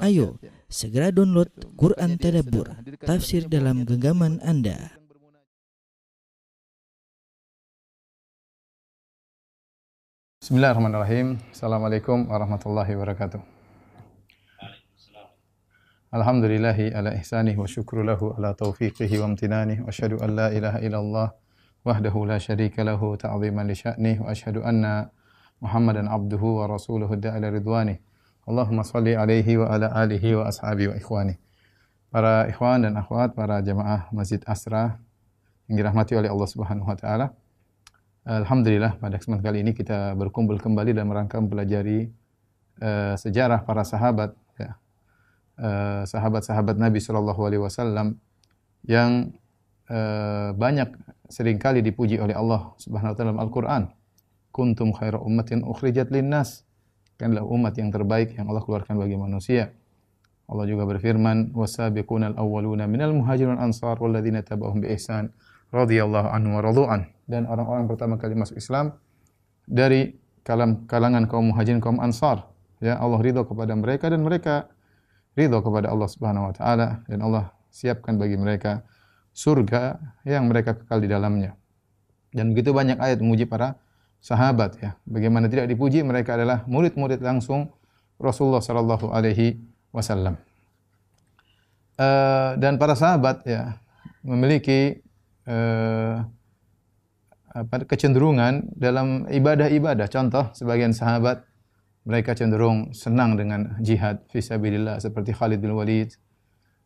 Ayo, segera download Quran Tadabbur, tafsir dalam genggaman Anda. Bismillahirrahmanirrahim. Assalamualaikum warahmatullahi wabarakatuh. Alhamdulillahi ala ihsanih wa syukru lahu ala taufiqihi wa amtinanih wa asyhadu an la ilaha illallah wahdahu la syarika lahu ta'ziman li sya'nih wa asyhadu anna Muhammadan abduhu wa rasuluhu da'ila ridwanih. Allahumma salli alaihi wa ala alihi wa ashabihi wa ikhwani. Para ikhwan dan akhwat, para jamaah Masjid Asra yang dirahmati oleh Allah Subhanahu wa taala. Alhamdulillah pada kesempatan kali ini kita berkumpul kembali dalam rangka mempelajari sejarah para sahabat, ya. Sahabat-sahabat Nabi sallallahu alaihi wasallam yang banyak seringkali dipuji oleh Allah Subhanahu wa taala dalam Al-Qur'an. Kuntum khaira ummatin ukhrijat linnas. Kalianlah umat yang terbaik yang Allah keluarkan bagi manusia. Allah juga berfirman, "Was-sabiqunal awwaluna minal muhajirin wal ansar walladzina tabauhum bi ihsan radhiyallahu anhum wa radu'an." Dan orang-orang pertama kali masuk Islam dari kalangan kaum muhajirin, kaum ansar, ya, Allah ridha kepada mereka dan mereka ridha kepada Allah Subhanahu wa taala, dan Allah siapkan bagi mereka surga yang mereka kekal di dalamnya. Dan begitu banyak ayat memuji para sahabat, ya. Bagaimana tidak dipuji, mereka adalah murid-murid langsung Rasulullah sallallahu alaihi wasallam. Dan para sahabat, ya, memiliki kecenderungan dalam ibadah-ibadah. Contoh, sebagian sahabat mereka cenderung senang dengan jihad fi sabilillah, seperti Khalid bin Walid,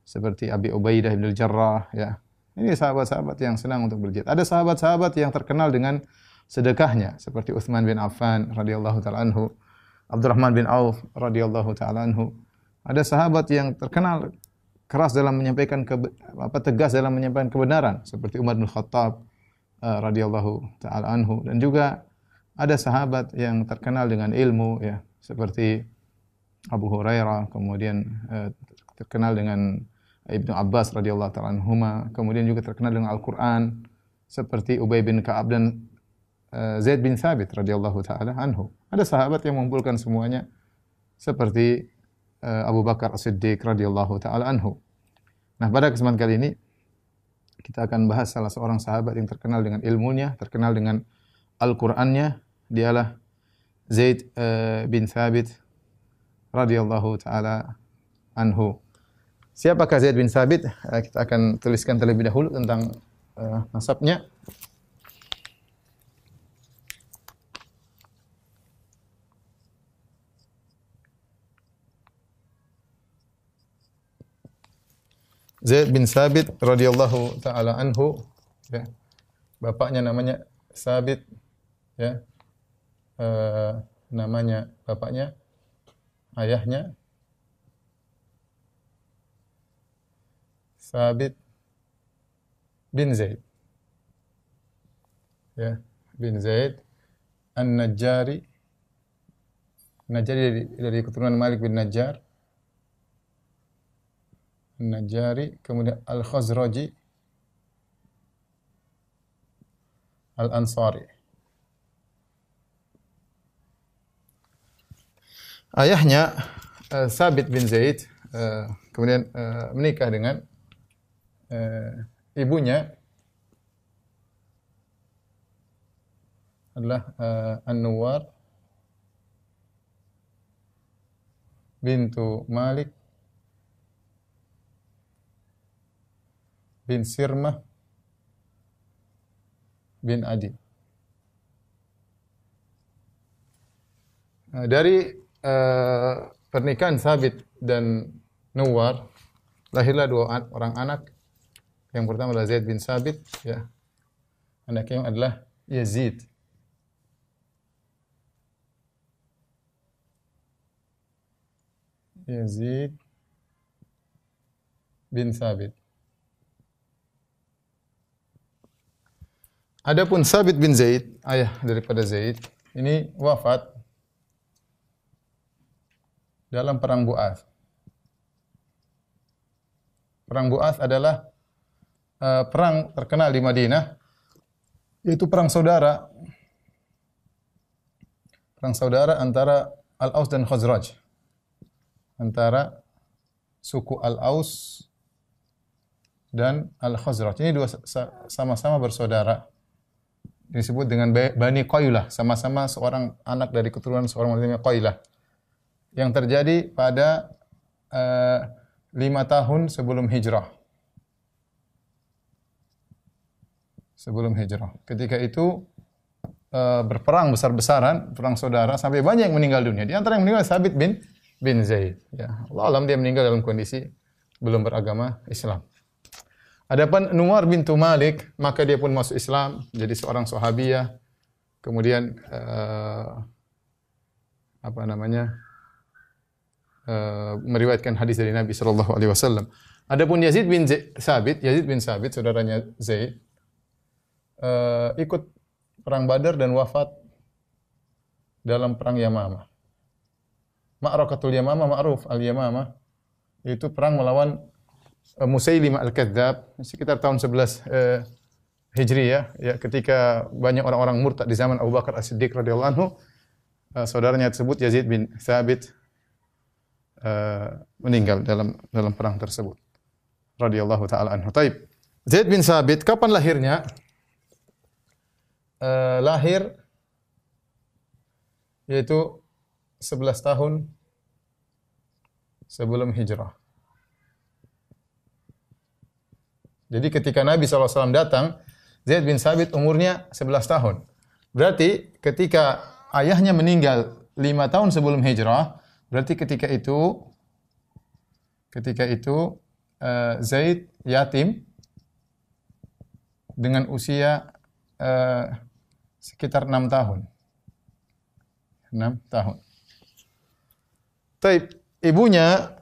seperti Abi Ubaidah bin Al-Jarrah, ya. Ini sahabat-sahabat yang senang untuk berjihad. Ada sahabat-sahabat yang terkenal dengan sedekahnya, seperti Utsman bin Affan radhiyallahu taala anhu, Abdurrahman bin Auf radhiyallahu taala anhu. Ada sahabat yang terkenal keras dalam menyampaikan tegas dalam menyampaikan kebenaran, seperti Umar bin Khattab radhiyallahu taala anhu. Dan juga ada sahabat yang terkenal dengan ilmu, ya, seperti Abu Hurairah, kemudian terkenal dengan Ibnu Abbas radhiyallahu taala anhuma, kemudian juga terkenal dengan Al-Qur'an, seperti Ubay bin Ka'ab dan Zaid bin Thabit radhiyallahu taala anhu. Ada sahabat yang mengumpulkan semuanya, seperti Abu Bakar As-Siddiq radhiyallahu taala anhu. Nah, pada kesempatan kali ini kita akan bahas salah seorang sahabat yang terkenal dengan ilmunya, terkenal dengan Al-Qur'annya. Dialah Zaid bin Thabit radhiyallahu taala anhu. Siapakah Zaid bin Thabit? Kita akan tuliskan terlebih dahulu tentang nasabnya. Zaid bin Thabit radhiyallahu taala anhu, ya. Bapaknya namanya Thabit, ya. Namanya bapaknya, ayahnya Thabit bin Zaid, ya, bin Zaid An-Najjari. Najjari dari keturunan Malik bin Najjar. An-Najjari, kemudian Al-Khazraji, Al-Ansari. Ayahnya Thabit bin Zaid kemudian menikah dengan ibunya adalah An-Nuwar bintu Malik bin Sirmah bin Adi. Dari pernikahan Thabit dan Nuwar lahirlah dua orang anak. Yang pertama adalah Zaid bin Thabit, ya. Anaknya adalah Yazid. Yazid bin Thabit. Adapun Thabit bin Zaid, ayah daripada Zaid, ini wafat dalam perang Bu'ath. Perang Bu'ath adalah perang terkenal di Madinah, yaitu perang saudara. Perang saudara antara Al-Aus dan Khazraj. Antara suku Al-Aus dan Al-Khazraj. Ini dua sama-sama bersaudara. Disebut dengan Bani Qailah, sama-sama seorang anak dari keturunan seorang wanita Qailah. Yang terjadi pada 5 tahun sebelum hijrah. Sebelum hijrah. Ketika itu berperang besar-besaran, perang saudara, sampai banyak yang meninggal dunia. Di antara yang meninggal Sabit bin Zaid. Ya, Allah alam dia meninggal dalam kondisi belum beragama Islam. Adapun Nuwar bintu Malik, maka dia pun masuk Islam, jadi seorang sahabiyah. Kemudian meriwayatkan hadis dari Nabi sallallahu alaihi wasallam. Adapun Yazid bin Sabit, saudaranya Zaid, ikut perang Badar dan wafat dalam perang Yamamah. Ma'rakatul Yamamah, ma'ruf al-Yamamah, itu perang melawan Musailimah al-Kadzdzab sekitar tahun 11 Hijriyah, ya, ketika banyak orang-orang murtad di zaman Abu Bakar As-Siddiq radhiyallahu anhu, saudaranya tersebut Yazid bin Thabit meninggal dalam perang tersebut radhiyallahu taala anhu. Taib. Zaid bin Thabit kapan lahirnya? Lahir yaitu 11 tahun sebelum hijrah. Jadi ketika Nabi SAW datang, Zaid bin Thabit umurnya 11 tahun. Berarti ketika ayahnya meninggal 5 tahun sebelum hijrah, berarti ketika itu Zaid yatim dengan usia sekitar 6 tahun. 6 tahun. Taib, ibunya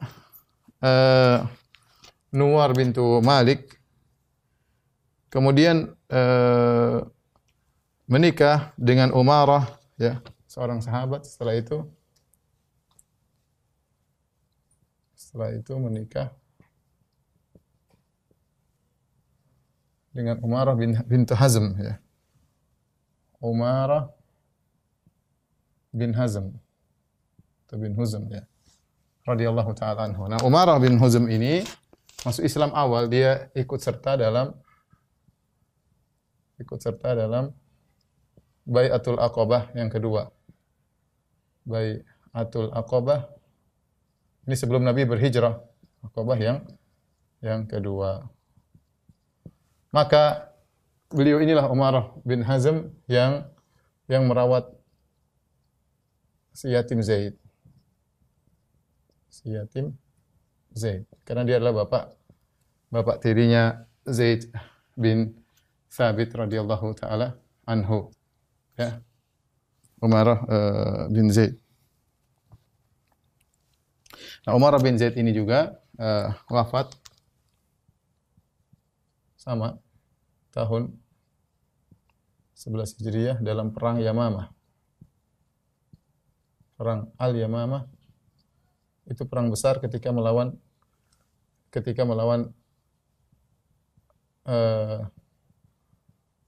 Nuwar bintu Malik kemudian menikah dengan Umarah, ya, seorang sahabat. Setelah itu menikah dengan Umarah bintu Hazm, ya. Umarah bin Hazm atau bin Huzm, ya, radhiyallahu taala anhu. Nah, Umarah bin Huzm ini masuk Islam awal, dia ikut serta dalam Bai'atul Aqabah yang kedua. Bai'atul Aqabah ini sebelum Nabi berhijrah. Aqabah yang kedua. Maka beliau inilah Umarah bin Hazm yang merawat si yatim Zaid. Si yatim Zaid. Karena dia adalah bapak tirinya Zaid bin Thabit radhiyallahu taala anhu, ya. Umarah bin Zaid. Nah, Umarah bin Zaid ini juga wafat sama tahun 11 Hijriah dalam perang Yamamah. Perang Al-Yamamah itu perang besar ketika melawan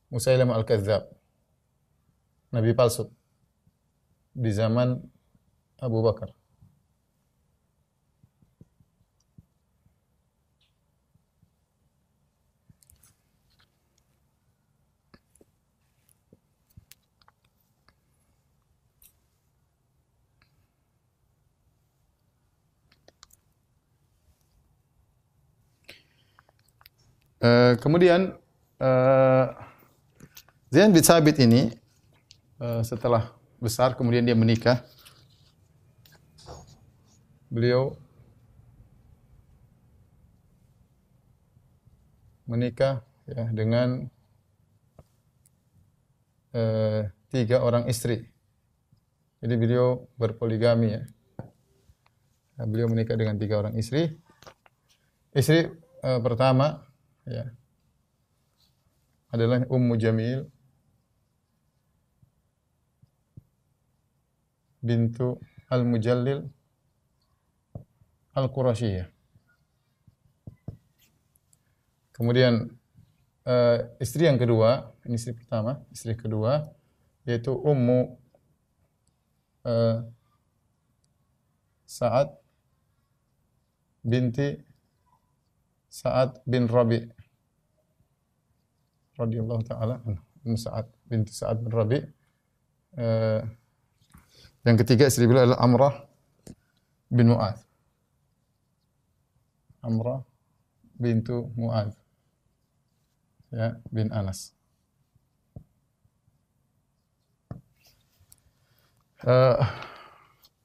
Musailimah al-Kadzdzab, nabi palsu di zaman Abu Bakar. Kemudian Zaid bin Thabit ini setelah besar kemudian dia menikah. Beliau menikah, ya, dengan 3 orang istri. Jadi beliau berpoligami, ya. Nah, beliau menikah dengan 3 orang istri. Istri pertama, ya, adalah Ummu Jamil bintu Al-Mujallil Al-Qurasyiyah. Kemudian istri yang kedua, ini istri pertama, istri kedua yaitu Ummu Sa'ad binti Sa'ad bin Rabi radhiyallahu taala anhu. Sa'ad binti Sa'ad bin Rabi. Yang ketiga istri beliau adalah Amrah bin Mu'adz. Amrah bintu Mu'adz. Ya, bin Anas.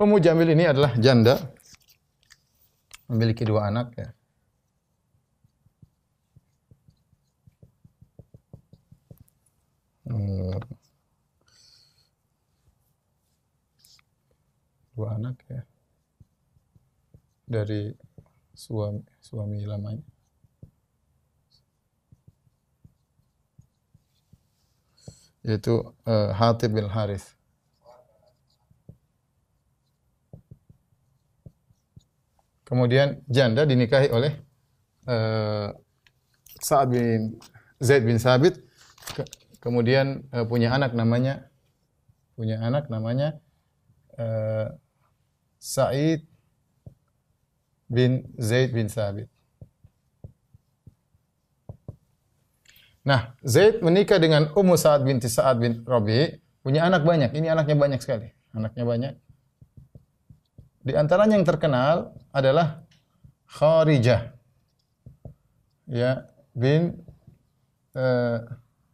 Ummu Jamil ini adalah janda, memiliki 2 anak ya. Dua anak ya dari suami lamanya. Yaitu Hatib bin Harits. Kemudian janda dinikahi oleh Zaid bin Sabit. Kemudian punya anak namanya Sa'id bin Zaid bin Sabit. Nah, Zaid menikah dengan Ummu Sa'ad binti Sa'ad bin Rabi, punya anak banyak. Ini anaknya banyak sekali. Anaknya banyak. Di antaranya yang terkenal adalah Kharijah. Ya, bin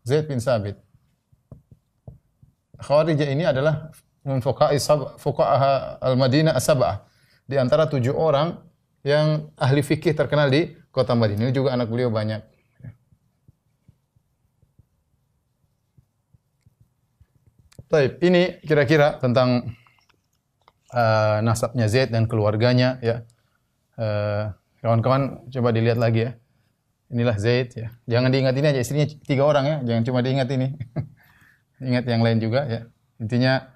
Zaid bin Sabit. Kharijah ini adalah fuqaha al-Madinah as-sab'ah. Di antara 7 orang yang ahli fikih terkenal di kota Madinah. Ini juga anak beliau banyak. Baik, ini kira-kira tentang nasabnya Zaid dan keluarganya ya. Kawan-kawan coba dilihat lagi ya. Inilah Zaid ya. Jangan diingat ini aja, istrinya 3 orang ya. Jangan cuma diingat ini. Ingat yang lain juga ya. Intinya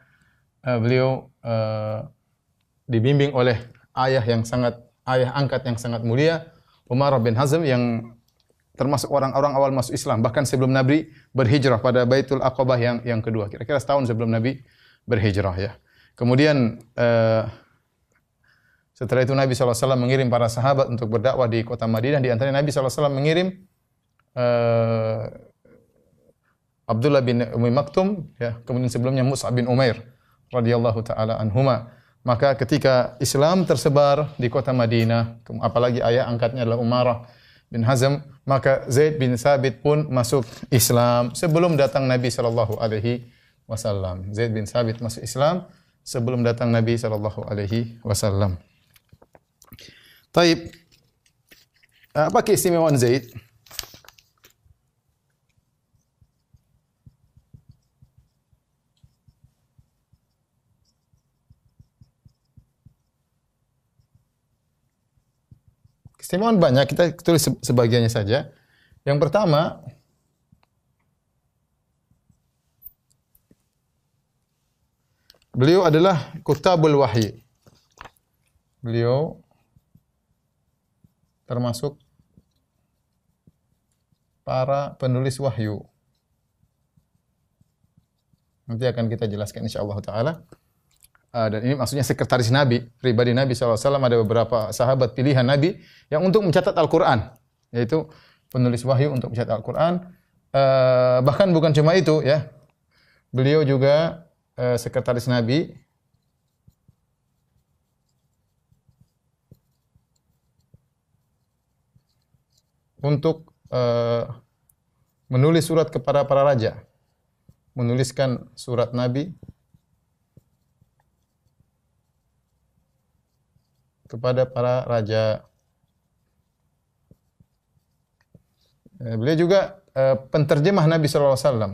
beliau dibimbing oleh ayah angkat yang sangat mulia, Umar bin Hazm, yang termasuk orang-orang awal masuk Islam, bahkan sebelum Nabi berhijrah pada Baitul Aqabah yang kedua, kira-kira setahun sebelum Nabi berhijrah ya. Kemudian setelah itu Nabi SAW mengirim para sahabat untuk berdakwah di kota Madinah. Di antaranya Nabi SAW mengirim Abdullah bin Umi Maktum, ya. Kemudian sebelumnya Mus'ab bin Umair radhiyallahu taala anhuma. Maka ketika Islam tersebar di kota Madinah, apalagi ayah angkatnya adalah Umarah bin Hazm, maka Zaid bin Sabit pun masuk Islam sebelum datang Nabi sallallahu alaihi wasallam. Zaid bin Sabit masuk Islam sebelum datang Nabi sallallahu alaihi wasallam. Taib. Apa keistimewaan Zaid? Keistimewaan banyak, kita tulis sebagiannya saja. Yang pertama, beliau adalah kutabul wahyi. Beliau termasuk para penulis wahyu. Nanti akan kita jelaskan insyaallah taala. Dan ini maksudnya sekretaris Nabi, pribadi Nabi SAW. Ada beberapa sahabat pilihan Nabi yang untuk mencatat Al-Quran, yaitu penulis wahyu untuk mencatat Al-Quran. Bahkan bukan cuma itu ya, beliau juga sekretaris Nabi untuk menulis surat kepada para raja, menuliskan surat Nabi kepada para raja. Beliau juga penterjemah Nabi sallallahu alaihi wasallam.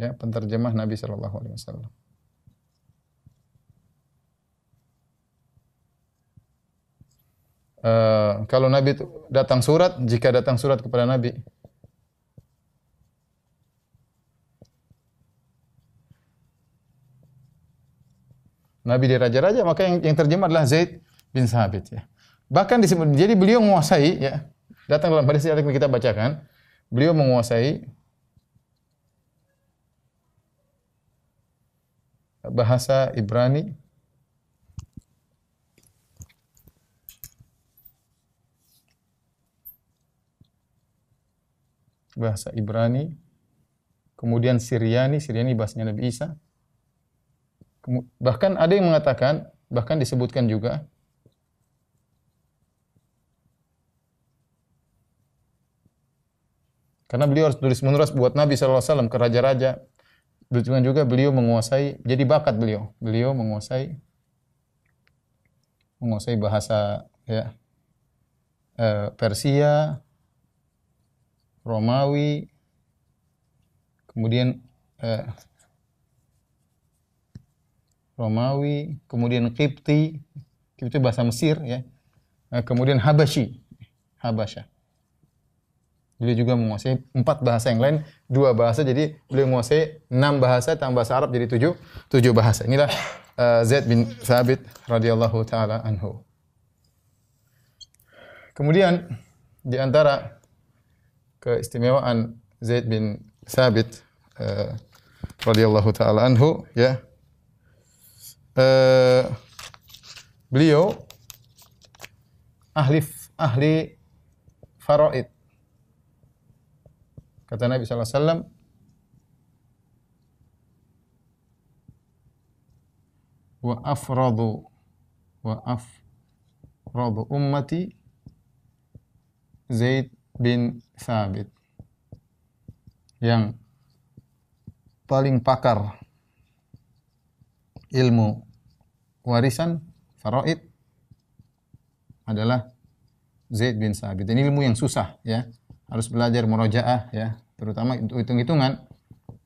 Ya, penterjemah Nabi sallallahu alaihi wasallam. Kalau Nabi itu datang surat, jika datang surat kepada Nabi, Nabi di raja-raja, maka yang terjemah adalah Zaid bin Sabit ya. Bahkan disebut, jadi beliau menguasai ya, datang dalam hadis yang kita bacakan, beliau menguasai bahasa Ibrani, bahasa Ibrani, kemudian Syriani bahasanya Nabi Isa. Bahkan ada yang mengatakan, bahkan disebutkan juga karena beliau harus tulis menulis buat Nabi SAW ke raja-raja. Begitu juga beliau menguasai, jadi bakat beliau. Beliau menguasai bahasa ya Persia, Romawi, kemudian Qibti bahasa Mesir ya. Kemudian Habasyah. Beliau juga menguasai 4 bahasa yang lain, 2 bahasa, jadi beliau menguasai 6 bahasa tambah bahasa Arab jadi 7 bahasa. Inilah Zaid bin Thabit radhiyallahu taala anhu. Kemudian di antara keistimewaan Zaid bin Thabit radhiyallahu taala anhu ya, beliau ahli faraid. Kata Nabi sallallahu alaihi wasallam, wa afradu ummati Zaid bin Thabit. Yang paling pakar ilmu warisan faraid adalah Zaid bin Thabit. Ini ilmu yang susah ya. Harus belajar murojaah ya, terutama untuk hitung-hitungan.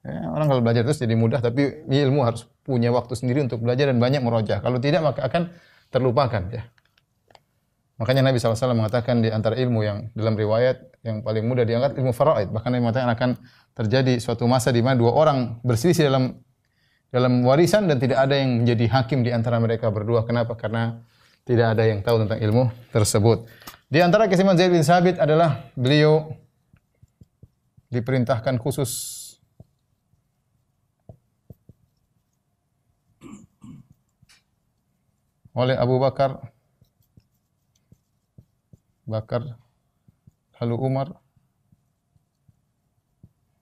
Ya, orang kalau belajar terus jadi mudah, tapi ini ilmu harus punya waktu sendiri untuk belajar dan banyak murojaah. Kalau tidak maka akan terlupakan ya. Makanya Nabi SAW mengatakan di antara ilmu yang dalam riwayat yang paling mudah diangkat ilmu faraid. Bahkan Nabi mengatakan akan terjadi suatu masa di mana 2 orang berselisih dalam warisan dan tidak ada yang menjadi hakim di antara mereka berdua. Kenapa? Karena tidak ada yang tahu tentang ilmu tersebut. Di antara keistimewaan Zaid bin Thabit adalah beliau diperintahkan khusus oleh Abu Bakar, lalu Umar,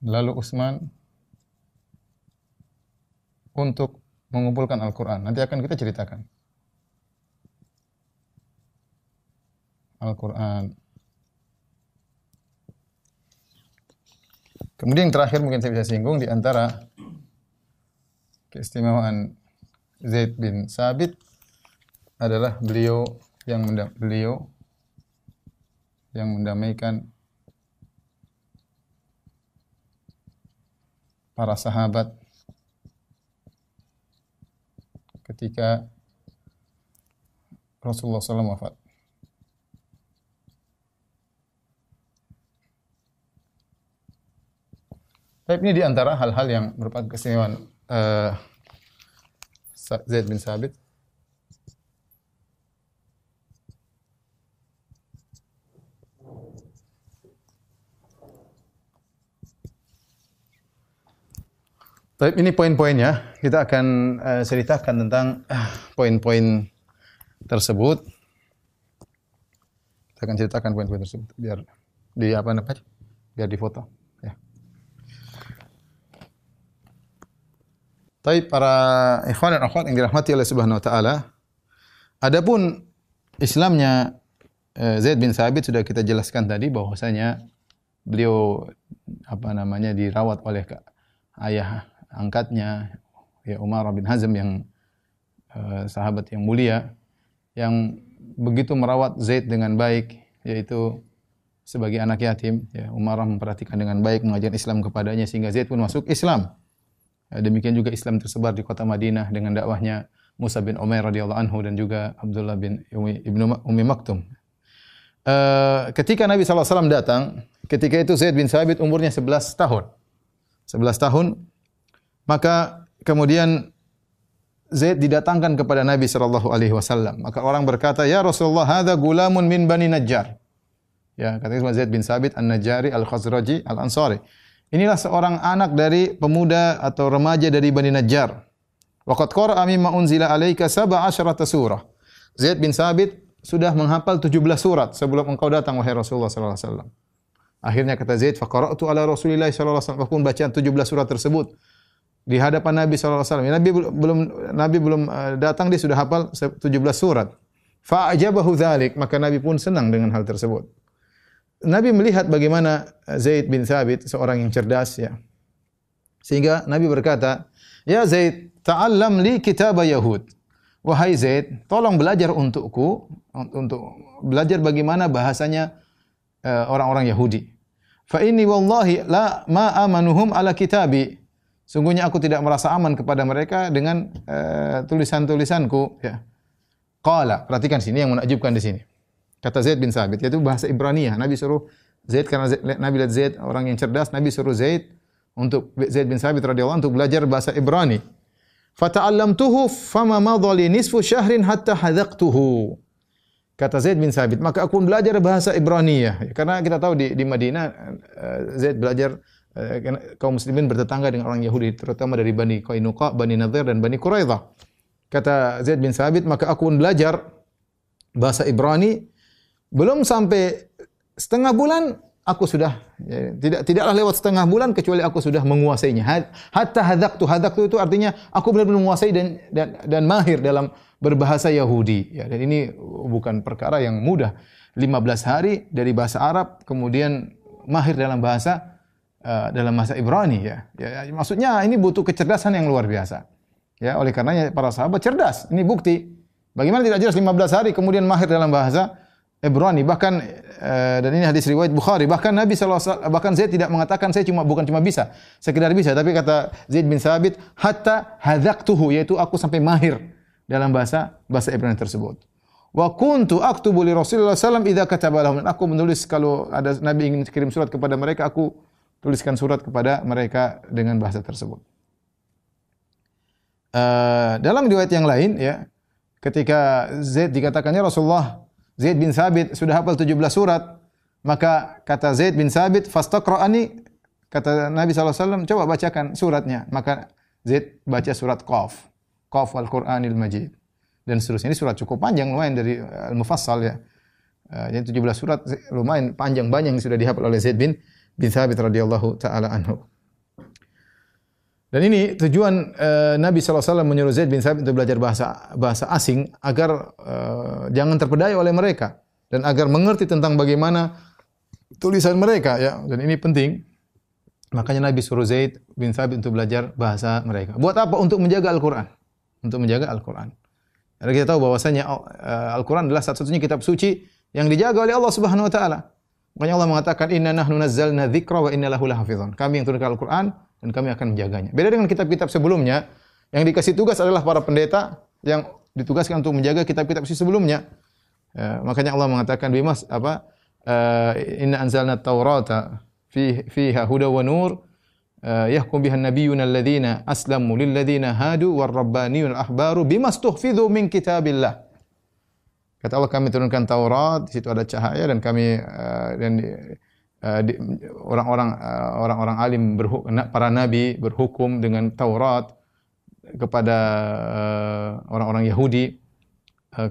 lalu Utsman untuk mengumpulkan Al-Quran. Nanti akan kita ceritakan Al-Quran. Kemudian yang terakhir mungkin saya bisa singgung di antara keistimewaan Zaid bin Thabit adalah beliau yang mendamaikan para sahabat ketika Rasulullah SAW wafat. Tapi ini di antara hal-hal yang merupakan keistimewaan Zaid bin Thabit. Tapi ini poin-poinnya. Kita akan ceritakan tentang poin-poin tersebut. Kita akan ceritakan poin-poin tersebut biar biar difoto. Tapi para ikhwan dan akhwat yang dirahmati oleh Subhanahu wa taala, adapun Islamnya Zaid bin Thabit sudah kita jelaskan tadi bahwasanya beliau dirawat oleh ayah angkatnya ya Umar bin Hazm yang sahabat yang mulia yang begitu merawat Zaid dengan baik, yaitu sebagai anak yatim ya. Umar memperhatikan dengan baik, mengajarkan Islam kepadanya sehingga Zaid pun masuk Islam. Demikian juga Islam tersebar di kota Madinah dengan dakwahnya Musa bin Umair radhiyallahu anhu dan juga Abdullah bin Ummi Maktum. Ketika Nabi SAW datang, ketika itu Zaid bin Thabit umurnya 11 tahun. 11 tahun, maka kemudian Zaid didatangkan kepada Nabi SAW. Maka orang berkata, "Ya Rasulullah, hadza gulamun min Bani Najjar." Ya, kata Zaid bin Thabit An-Najjari Al-Khazraji Al-Ansari. Inilah seorang anak dari pemuda atau remaja dari Bani Najjar. Waqad qara'a mimma unzila 'alaika 17 surah. Zaid bin Thabit sudah menghafal 17 surat sebelum engkau datang wahai Rasulullah sallallahu alaihi wasallam. Akhirnya kata Zaid, faqara'tu ala Rasulillah sallallahu alaihi wasallam, aku pun bacaan 17 surat tersebut di hadapan Nabi sallallahu alaihi wasallam. Nabi belum datang, dia sudah hafal 17 surat. Fa'ajabahu dzalik, maka Nabi pun senang dengan hal tersebut. Nabi melihat bagaimana Zaid bin Thabit seorang yang cerdas ya. Sehingga Nabi berkata, "Ya Zaid, ta'allam li kitab Yahud." Wahai Zaid, tolong belajar untukku, untuk belajar bagaimana bahasanya orang-orang Yahudi. Fa inni wallahi la ma amanuhum ala kitabi. Sungguhnya aku tidak merasa aman kepada mereka dengan tulisan-tulisanku ya. Qala, perhatikan sini yang menakjubkan di sini. Kata Zaid bin Thabit, yaitu bahasa Ibraniyah. Nabi suruh Zaid, karena Nabi lihat Zaid orang yang cerdas, Nabi suruh Zaid bin Thabit radhiyallahu anhu untuk belajar bahasa Ibrani. Fata'allamtuhu fama madha li nisfu syahrin hatta hadaqtuhu. Kata Zaid bin Thabit, maka aku pun belajar bahasa Ibraniyah. Karena kita tahu di Madinah Zaid belajar kaum muslimin bertetangga dengan orang Yahudi, terutama dari Bani Qainuqa, Bani Nadhir dan Bani Quraidah. Kata Zaid bin Thabit, maka aku pun belajar bahasa Ibrani. Belum sampai setengah bulan aku sudah tidaklah lewat setengah bulan kecuali aku sudah menguasainya. Hatta hadaqtu itu artinya aku benar-benar menguasai dan mahir dalam berbahasa Yahudi. Ya, dan ini bukan perkara yang mudah. 15 hari dari bahasa Arab kemudian mahir dalam bahasa Ibrani ya. Maksudnya ini butuh kecerdasan yang luar biasa. Ya, oleh karenanya para sahabat cerdas. Ini bukti. Bagaimana tidak jelas 15 hari kemudian mahir dalam bahasa Ibrani, bahkan dan ini hadis riwayat Bukhari, bahkan Nabi SAW, bahkan Zaid tidak mengatakan saya bukan cuma bisa, sekedar bisa, tapi kata Zaid bin Thabit, hatta hadaqtuhu, yaitu aku sampai mahir dalam bahasa Ibrani tersebut. Wa kuntu aktubu li Rasulullah SAW idza kataba lahum, aku menulis kalau ada Nabi ingin kirim surat kepada mereka, aku tuliskan surat kepada mereka dengan bahasa tersebut. Dalam riwayat yang lain ya, ketika Zaid dikatakannya Rasulullah Zaid bin Thabit sudah hafal 17 surat, maka kata Zaid bin Thabit, "Fastaqra'ani," kata Nabi SAW, coba bacakan suratnya. Maka Zaid baca surat Qaf wal Qur'anil Majid. Dan seterusnya. Ini surat cukup panjang, lumayan dari Al-Mufassal ya. Jadi 17 surat lumayan panjang, banyak yang sudah dihafal oleh Zaid bin Thabit radhiyallahu taala anhu. Dan ini tujuan Nabi SAW menyuruh Zaid bin Thabit untuk belajar bahasa asing agar jangan terpedaya oleh mereka dan agar mengerti tentang bagaimana tulisan mereka ya. Dan ini penting. Makanya Nabi suruh Zaid bin Thabit untuk belajar bahasa mereka. Buat apa? Untuk menjaga Al-Qur'an. Untuk menjaga Al-Qur'an. Karena kita tahu bahwasanya Al-Qur'an adalah satu-satunya kitab suci yang dijaga oleh Allah Subhanahu wa taala. Makanya Allah mengatakan inna nahnu nazzalna dzikra wa inna lahu lahafizun. Kami yang turunkan Al-Qur'an dan kami akan menjaganya. Beda dengan kitab-kitab sebelumnya, yang dikasih tugas adalah para pendeta yang ditugaskan untuk menjaga kitab-kitab sebelumnya. Makanya Allah mengatakan inna anzalna at-taurata fiha huda wa nur yahkum biha an-nabiyyuna alladhina aslamu lil ladzina hadu war rabbaniyul ahbaru bimastuhfidhu min kitabillah. Kata Allah, kami turunkan Taurat, di situ ada cahaya dan kami orang-orang alim para nabi berhukum dengan Taurat kepada orang-orang Yahudi.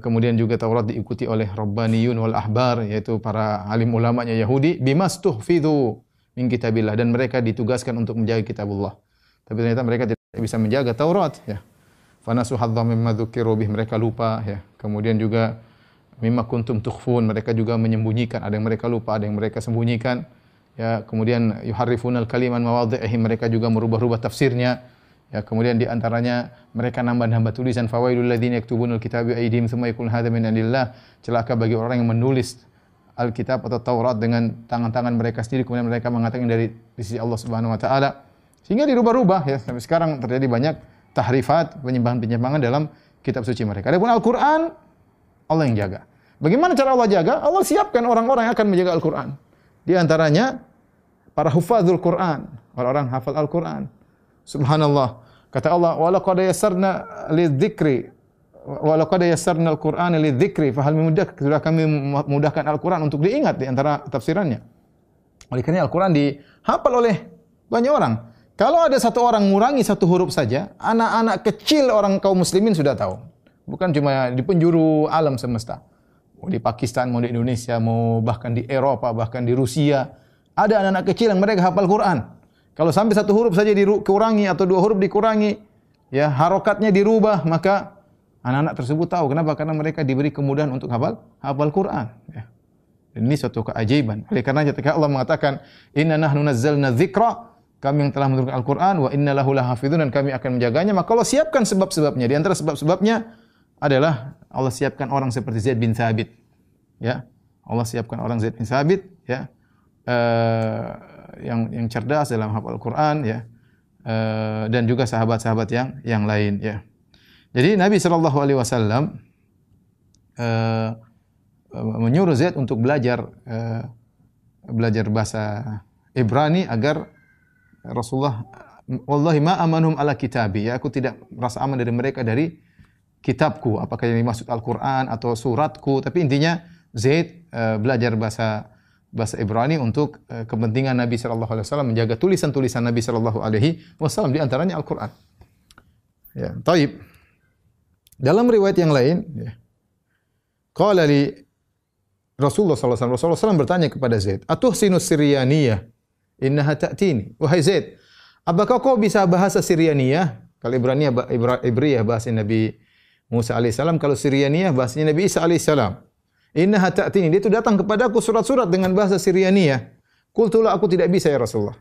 Kemudian juga Taurat diikuti oleh Rabbaniyun wal Ahbar, yaitu para alim ulamanya Yahudi, bimastuhfidhu min kitabillah, dan mereka ditugaskan untuk menjaga kitabullah. Tapi ternyata mereka tidak bisa menjaga Taurat ya. Fanasu hadzam mimma dzukiru bih, mereka lupa ya. Kemudian juga mimma kuntum tukhfun, mereka juga menyembunyikan, ada yang mereka lupa, ada yang mereka sembunyikan. Ya, kemudian yuharrifunal kaliman mawadhi'ihi, mereka juga merubah-rubah tafsirnya. Ya, kemudian di antaranya mereka nambah-nambah tulisan fawailul ladzina yaktubunal kitaba bi aydihim tsumma yaqulun hadza min indillah. Celaka bagi orang yang menulis Alkitab atau Taurat dengan tangan-tangan mereka sendiri, kemudian mereka mengatakan dari sisi Allah Subhanahu wa taala. Sehingga dirubah-rubah ya, sampai sekarang terjadi banyak tahrifat, penyimpangan-penyimpangan dalam kitab suci mereka. Adapun Al-Qur'an Allah yang jaga. Bagaimana cara Allah jaga? Allah siapkan orang-orang yang akan menjaga Al-Qur'an. Di antaranya para hufadzul Qur'an, orang-orang hafal Al-Qur'an. Subhanallah. Kata Allah, "Wa laqad yassarna lidzikri wa laqad yassarna al-Qur'ana lidzikri fa hal min muddakir." Sudah kami memudahkan Al-Qur'an untuk diingat di antara tafsirannya. Oleh karena Al-Qur'an dihafal oleh banyak orang. Kalau ada satu orang mengurangi satu huruf saja, anak-anak kecil orang kaum muslimin sudah tahu. Bukan cuma di penjuru alam semesta. Mau di Pakistan, mau di Indonesia, mau bahkan di Eropa, bahkan di Rusia, Ada anak-anak kecil yang mereka hafal Quran. Kalau sampai satu huruf saja dikurangi atau dua huruf dikurangi, ya harokatnya dirubah, maka anak-anak tersebut tahu. Kenapa? Karena mereka diberi kemudahan untuk hafal Quran. Ya. Ini suatu keajaiban. Oleh karena ketika Allah mengatakan, Inna nahnu nazzalna dzikra, kami yang telah menurunkan Al-Quran, wa inna lahu lahafidhun, dan kami akan menjaganya. Maka Allah siapkan sebab-sebabnya. Di antara sebab-sebabnya adalah Allah siapkan orang seperti Zaid bin Thabit. Ya, Allah siapkan orang Zaid bin Thabit, ya, yang cerdas dalam hafal Al-Quran, ya, dan juga sahabat-sahabat yang lain. Ya. Jadi Nabi SAW menyuruh Zaid untuk belajar bahasa Ibrani agar Rasulullah, wallahi ma amanhum ala kitabi, ya, aku tidak merasa aman dari mereka dari kitabku, apakah yang dimaksud Al-Quran atau suratku, tapi intinya Zaid belajar bahasa Ibrani untuk kepentingan Nabi sallallahu alaihi wasallam, menjaga tulisan-tulisan Nabi sallallahu alaihi wasallam, di antaranya Al-Quran. Ya, taib. Dalam riwayat yang lain, ya, qala li Rasulullah sallallahu alaihi wasallam, Rasulullah SAW bertanya kepada Zaid, "Atuhsinus Siryaniyah? Innaha ta'tini." Wahai Zaid, apakah kau bisa bahasa Siryaniyah? Kalau Ibriyah bahasa Nabi Musa alaihissalam, kalau Siryaniyah bahasanya Nabi Isa alaihissalam. Innaha ta'tini, dia itu datang kepadaku surat-surat dengan bahasa Siryaniyah. Qultu la, aku tidak bisa ya Rasulullah.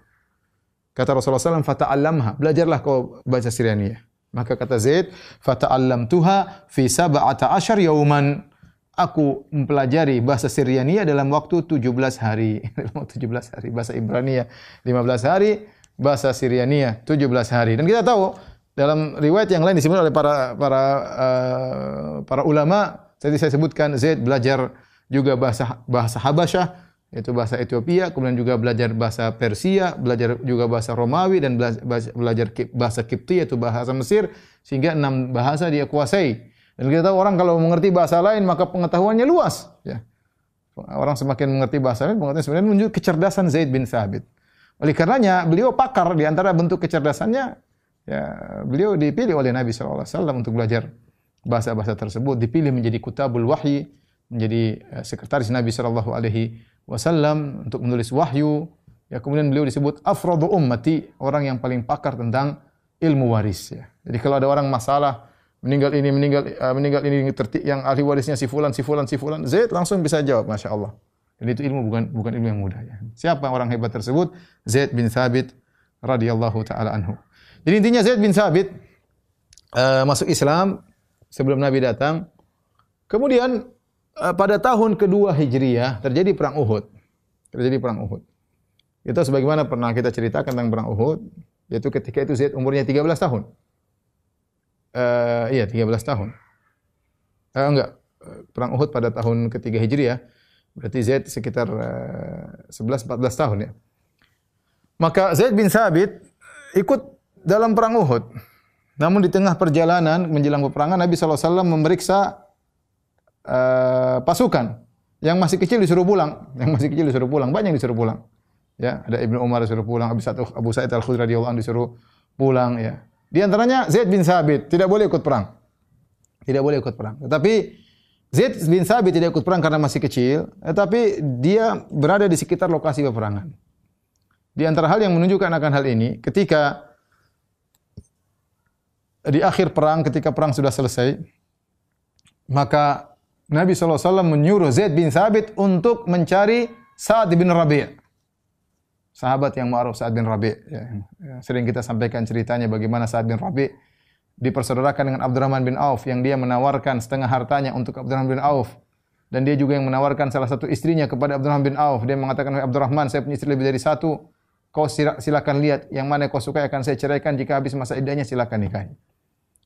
Kata Rasulullah SAW, fata'allamha, belajarlah kau bahasa Siryaniyah. Maka kata Zaid, fata'allamtuha fi 17 yauman. Aku mempelajari bahasa Siryaniyah dalam waktu 17 hari. Dalam waktu 17 hari. Bahasa Ibrani 15 hari, bahasa Siryaniyah 17 hari. Dan kita tahu dalam riwayat yang lain disebut oleh para ulama, tadi saya sebutkan Zaid belajar juga bahasa Habasyah, yaitu bahasa Ethiopia, kemudian juga belajar bahasa Persia, belajar juga bahasa Romawi, dan belajar bahasa Kipti, yaitu bahasa Mesir, sehingga 6 bahasa dia kuasai. Dan kita tahu orang kalau mengerti bahasa lain maka pengetahuannya luas. Ya. Orang semakin mengerti bahasa lain, pengetahuannya sebenarnya menunjukkan kecerdasan Zaid bin Thabit. Oleh karenanya beliau pakar di antara bentuk kecerdasannya. Ya, beliau dipilih oleh Nabi SAW untuk belajar bahasa-bahasa tersebut. Dipilih menjadi kutabul wahyi, menjadi sekretaris Nabi SAW untuk menulis wahyu. Ya, kemudian beliau disebut afradu ummati, orang yang paling pakar tentang ilmu waris. Ya. Jadi kalau ada orang masalah meninggal ini yang ahli warisnya si fulan, Zaid langsung bisa jawab, masya Allah. Dan itu ilmu bukan ilmu yang mudah. Ya. Siapa orang hebat tersebut? Zaid bin Thabit radhiyallahu taala anhu. Jadi intinya Zaid bin Thabit masuk Islam sebelum Nabi datang. Kemudian pada tahun kedua Hijriyah terjadi perang Uhud. Itu sebagaimana pernah kita ceritakan tentang perang Uhud, yaitu ketika itu Zaid umurnya 13 tahun. 13 tahun. Perang Uhud pada tahun ketiga Hijriah. Berarti Zaid sekitar 11-14 tahun ya. Maka Zaid bin Thabit ikut dalam perang Uhud. Namun di tengah perjalanan menjelang peperangan, Nabi SAW memeriksa pasukan. Yang masih kecil disuruh pulang. Banyak yang disuruh pulang. Ya, ada Ibnu Umar disuruh pulang, Abu Sa'id Al-Khudri radhiyallahu anhu disuruh pulang ya. Di antaranya Zaid bin Thabit tidak boleh ikut perang. Tetapi Zaid bin Thabit tidak ikut perang karena masih kecil, tetapi dia berada di sekitar lokasi peperangan. Di antara hal yang menunjukkan akan hal ini, ketika di akhir perang, ketika perang sudah selesai, maka Nabi SAW menyuruh Zaid bin Thabit untuk mencari Sa'ad bin Rabi'. Sahabat yang ma'ruf, Sa'ad bin Rabi'. Ya, sering kita sampaikan ceritanya bagaimana Sa'ad bin Rabi' dipersaudarakan dengan Abdurrahman bin Auf, yang dia menawarkan setengah hartanya untuk Abdurrahman bin Auf. Dan dia juga yang menawarkan salah satu istrinya kepada Abdurrahman bin Auf. Dia mengatakan, Abdurrahman, saya punya istri lebih dari satu. Kau silakan lihat yang mana kau suka akan saya ceraikan, jika habis masa iddahnya silakan nikahi.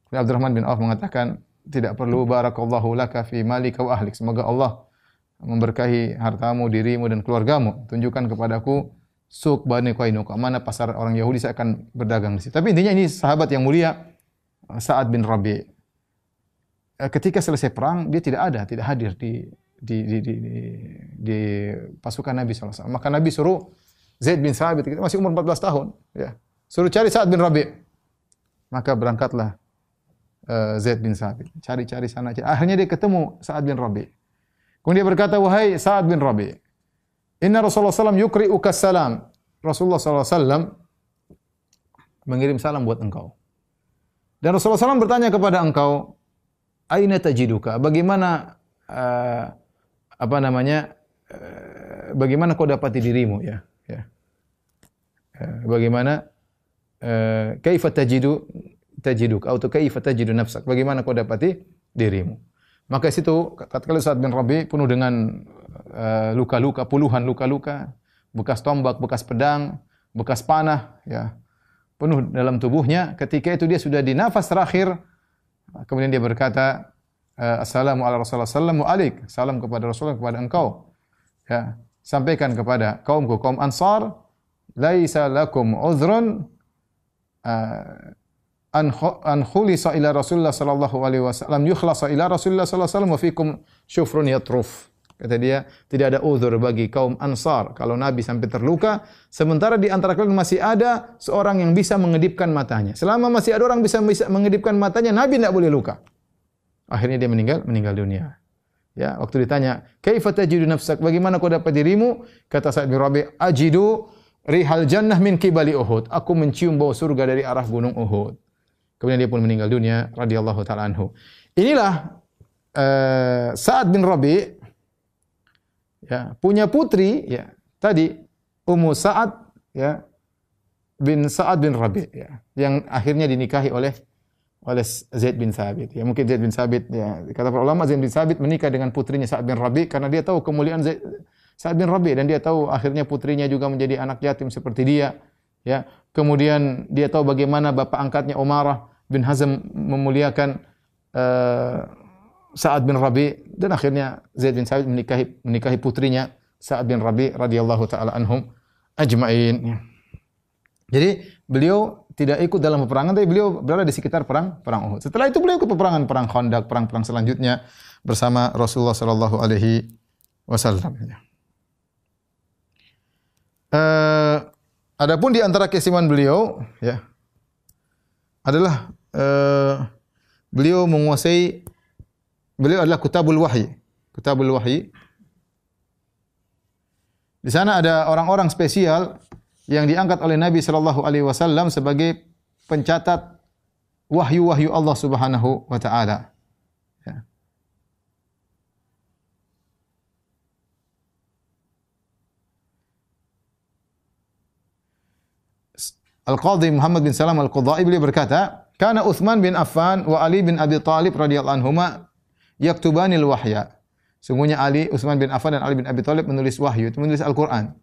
Abdurrahman bin Auf mengatakan, tidak perlu, barakallahu laka fi malika wa ahlik. Semoga Allah memberkahi hartamu, dirimu dan keluargamu. Tunjukkan kepadaku Suq Bani Qainuqa, mana pasar orang Yahudi, saya akan berdagang di situ. Tapi intinya ini sahabat yang mulia Sa'ad bin Rabi'. Ketika selesai perang dia tidak hadir di pasukan Nabi SAW. Maka Nabi suruh Zaid bin Thabit, masih umur 14 tahun, ya, suruh cari Sa'ad bin Rabi'. Maka berangkatlah Zaid bin Thabit, cari sana. Akhirnya dia ketemu Sa'ad bin Rabi'. Kemudian dia berkata, wahai Sa'ad bin Rabi', Inna Rasulullah SAW yukri'uka salam. Rasulullah SAW mengirim salam buat engkau. Dan Rasulullah SAW bertanya kepada engkau, aina tajiduka? Bagaimana bagaimana kau dapati dirimu ya? Bagaimana kaifa tajiduka atau kaifa tajidu nafsak? Bagaimana kau dapati dirimu? Maka situ tatkala Sa'ad bin Rabi penuh dengan luka-luka, puluhan luka-luka, bekas tombak, bekas pedang, bekas panah, ya, penuh dalam tubuhnya. Ketika itu dia sudah di nafas terakhir, kemudian dia berkata, Assalamu ala Rasulullah sallallahu alaihi wasallam, salam kepada Rasulullah, kepada engkau. Ya, sampaikan kepada kaumku, kaum Ansar, laisa lakum udhrun an khulisa ila Rasulullah sallallahu alaihi wasallam yukhlasa ila Rasulullah sallallahu alaihi wasallam wa fikum syufrun yatruf. Kata dia, tidak ada uzur bagi kaum Ansar kalau Nabi sampai terluka, sementara di antara kalian masih ada seorang yang bisa mengedipkan matanya. Selama masih ada orang bisa mengedipkan matanya, Nabi tidak boleh luka. Akhirnya dia meninggal dunia. Ya, waktu ditanya, "Kaifa tajidu nafsak?" Bagaimana kau dapat dirimu? Kata Sa'ad bin Rabi, "Ajidu rihal jannah min qibali Uhud." Aku mencium bau surga dari arah gunung Uhud. Kemudian dia pun meninggal dunia radhiyallahu taala anhu. Inilah Sa'ad bin Rabi, ya, punya putri, ya, tadi Ummu Sa'ad, ya, bin Sa'ad bin Rabi, ya, yang akhirnya dinikahi oleh Zaid bin Thabit. Ya, mungkin Zaid bin Thabit, ya, kata para ulama Zaid bin Thabit menikah dengan putrinya Sa'ad bin Rabi karena dia tahu kemuliaan Sa'ad bin Rabi dan dia tahu akhirnya putrinya juga menjadi anak yatim seperti dia. Ya, kemudian dia tahu bagaimana bapak angkatnya Umarah bin Hazm memuliakan Sa'ad bin Rabi dan akhirnya Zaid bin Thabit menikahi putrinya Sa'ad bin Rabi radhiyallahu taala anhum ajma'in. Jadi beliau tidak ikut dalam peperangan, tapi beliau berada di sekitar perang Uhud. Setelah itu beliau ikut peperangan perang Khandaq, perang selanjutnya bersama Rasulullah sallallahu alaihi wasallam. Adapun di antara keistimewaan beliau, ya, adalah beliau adalah Kutabul Wahyi. Kutabul Wahyi. Di sana ada orang-orang spesial yang diangkat oleh Nabi sallallahu alaihi wasallam sebagai pencatat wahyu-wahyu Allah Subhanahu wa taala. Ya. Al-Qadhi Muhammad bin Salam Al-Qudai beliau berkata, "Kana Utsman bin Affan wa Ali bin Abi Thalib radhiyallahu anhuma yaktubanil wahya." Sungguhnya Utsman bin Affan dan Ali bin Abi Thalib menulis wahyu, itu menulis Al-Qur'an.